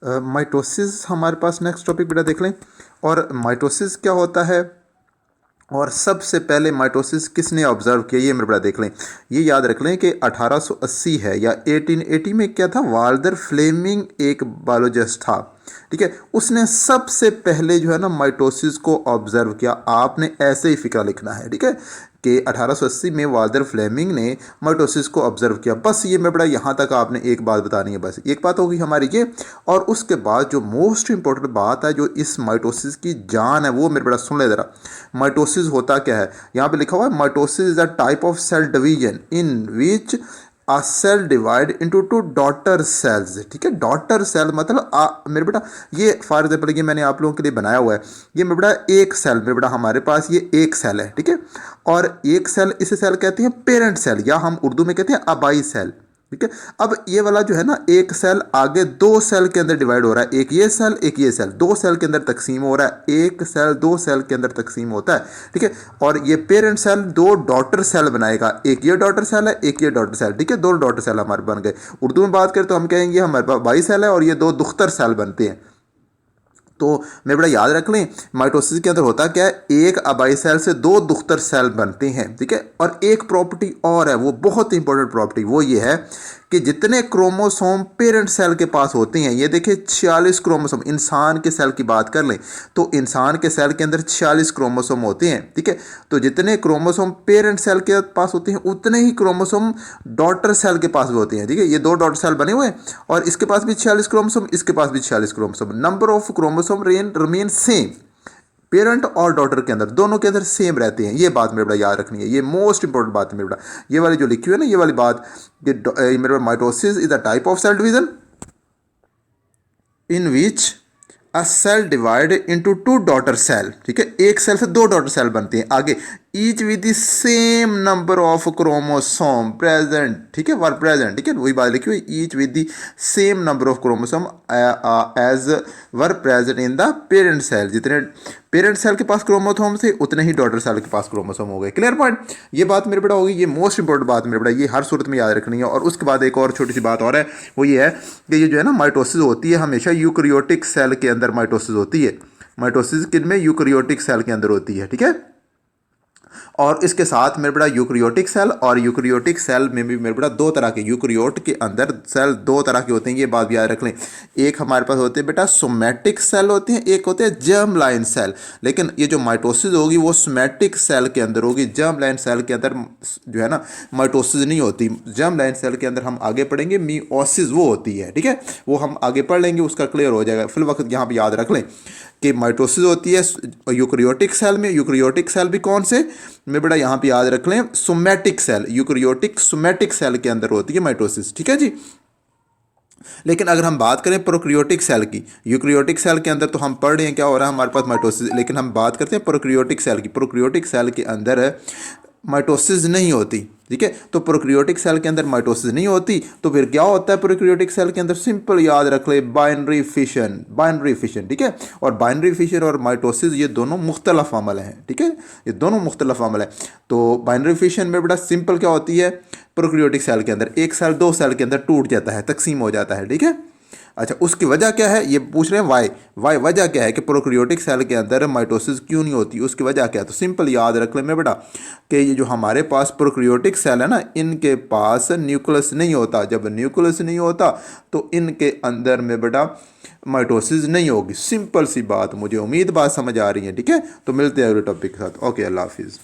Mitosis हमारे पास next topic बेटा देख लें। और माइटोसिस क्या होता है और सबसे पहले माइटोसिस किसने ऑब्जर्व किया ये मेरे बड़ा देख लें। ये याद रख लें कि 1880 है या 1880 में क्या था, वाल्टर फ्लेमिंग एक बायोलॉजिस्ट था, ठीक है। उसने सबसे पहले जो है ना माइटोसिस को ऑब्जर्व किया। आपने ऐसे ही फिक्रा लिखना है, ठीक है, कि 1880 में वाल्टर फ्लेमिंग ने माइटोसिस को ऑब्जर्व किया। बस ये मेरे बड़ा यहाँ तक आपने एक बात बतानी है, बस एक बात होगी हमारी ये। और उसके बाद जो मोस्ट इंपॉर्टेंट बात है जो इस माइटोसिस की जान है वो मेरे बड़ा सुन ले ज़रा। माइटोसिस होता क्या है, यहाँ पे लिखा हुआ है mitosis is a type of cell division in which a cell divide into two daughter cells, ठीक है। डॉटर सेल मतलब मेरे बेटा ये फॉर एग्जाम्पल ये मैंने आप लोगों के लिए बनाया हुआ है, ये मेरे बेटा एक सेल, मेरे बेटा हमारे पास ये एक सेल है, ठीक है। और एक सेल, इसे सेल कहते हैं पेरेंट सेल या हम उर्दू में कहते हैं आबाई सेल, ठीक है। अब ये वाला जो है ना एक सेल आगे दो सेल के अंदर डिवाइड हो रहा है, एक ये सेल एक ये सेल, दो सेल के अंदर तकसीम हो रहा है, एक सेल दो सेल के अंदर तकसीम होता है, ठीक है। और ये पेरेंट सेल दो डॉटर सेल बनाएगा, एक ये डॉटर सेल है एक ये डॉटर सेल, ठीक है। दो डॉटर सेल हमारे बन गए। उर्दू में बात करें तो हम कहेंगे हमारे पास बाई सेल है और ये दो दुख्तर सेल बनते हैं। तो मेरे बड़ा याद रख लें माइटोसिस के अंदर होता क्या है, एक आबाई सेल से दो दुख्तर सेल बनते हैं, ठीक है। और एक प्रॉपर्टी और है, वो बहुत इंपॉर्टेंट प्रॉपर्टी, वो ये है कि जितने क्रोमोसोम पेरेंट सेल के पास होते हैं, ये देखिए 46 क्रोमोसोम, इंसान के सेल की बात कर लें तो इंसान के सेल के अंदर 46 क्रोमोसोम होते हैं, ठीक है। तो जितने क्रोमोसोम पेरेंट सेल के पास होते हैं उतने ही क्रोमोसोम डॉटर सेल के पास भी होते हैं, ठीक है। ये दो डॉटर सेल बने हुए हैं और इसके पास भी 46 क्रोमोसोम, इसके पास भी 46 chromosome. Number of chromosome remain same, parent और डॉटर के अंदर दोनों के अंदर सेम रहते हैं। ये बात मेरे बड़ा याद रखनी है, ये मोस्ट इंपॉर्टेंट बात है मेरे बड़ा। ये वाली जो लिखी हुई है ना ये वाली बात, मेरे mitosis is the type of cell division in which a cell divide into two daughter cell, ठीक है। एक सेल से दो डॉटर सेल बनते हैं आगे, each with the same number of chromosome present, ठीक है, वर प्रेजेंट, ठीक है। वही बात लिखी हुई, each with the same number of chromosome as were present in the parent cell. जितने पेरेंट सेल के पास क्रोमोसोम थे उतने ही डॉटर सेल के पास क्रोमोसोम हो गए। क्लियर पॉइंट, ये बात मेरे बेटा होगी, ये मोस्ट इंपॉर्टेंट बात मेरे बेटा, ये हर सूरत में याद रखनी है। और उसके बाद एक और छोटी सी बात और है, वो ये है कि ये जो है ना माइटोसिस होती है हमेशा यूकैरियोटिक सेल के अंदर माइटोसिस होती है। माइटोसिस किन में, यूकैरियोटिक सेल के अंदर होती है, ठीक है। और इसके साथ मेरे बड़ा यूकैरियोटिक सेल, और यूकैरियोटिक सेल में भी मेरे बड़ा दो तरह के, यूकैरियोट के अंदर सेल दो तरह के होते हैं, ये बात भी याद रख लें। एक हमारे पास होते हैं बेटा सोमैटिक सेल होते हैं, एक होते हैं जर्म लाइन सेल। लेकिन ये जो माइटोसिस होगी वो सोमैटिक सेल के अंदर होगी, जर्म लाइन सेल के अंदर जो है ना माइटोसिस नहीं होती। जर्म लाइन सेल के अंदर हम आगे पढ़ेंगे मियोसिस वो होती है, ठीक है। वो हम आगे पढ़ लेंगे, उसका क्लियर हो जाएगा। फिल वक्त यहाँ पर याद रख लें कि माइटोसिस होती है यूकैरियोटिक सेल में। यूकैरियोटिक सेल भी कौन से, मैं बेटा यहाँ पे याद रख लें, somatic cell, eukaryotic somatic cell के अंदर होती है माइटोसिस, ठीक है जी। लेकिन अगर हम बात करें प्रोकैरियोटिक सेल की, यूकैरियोटिक सेल के अंदर तो हम पढ़ रहे हैं क्या हो रहा है हमारे पास माइटोसिस, लेकिन हम बात करते हैं प्रोकैरियोटिक सेल की। प्रोकैरियोटिक सेल के अंदर माइटोसिस नहीं होती, ठीक है। तो प्रोकैरियोटिक सेल के अंदर माइटोसिस नहीं होती, तो फिर क्या होता है प्रोकैरियोटिक सेल के अंदर, सिंपल याद रख ले, बाइनरी फिशन, बाइनरी फिशन, ठीक है। और बाइनरी फिशन और माइटोसिस ये दोनों मुख्तलफ अमल हैं, ठीक है, ये दोनों मुख्तलफ अमल हैं। तो बाइनरी फिशन में बेटा सिंपल क्या होती है, प्रोकैरियोटिक सेल के अंदर एक सेल दो सेल के अंदर टूट जाता है, तकसीम हो जाता है, ठीक है। अच्छा, उसकी वजह क्या है ये पूछ रहे हैं, वाई वजह क्या है कि प्रोकैरियोटिक सेल के अंदर माइटोसिस क्यों नहीं होती, उसकी वजह क्या है। तो सिंपल याद रख लें मैं बेटा कि ये जो हमारे पास प्रोकैरियोटिक सेल है ना, इनके पास न्यूक्लियस नहीं होता। जब न्यूक्लियस नहीं होता तो इनके अंदर में बेटा माइटोसिस नहीं होगी। सिंपल सी बात, मुझे उम्मीद बात समझ आ रही है, ठीक है। तो मिलते हैं अगले टॉपिक के साथ। ओके, अल्लाह हाफिज़।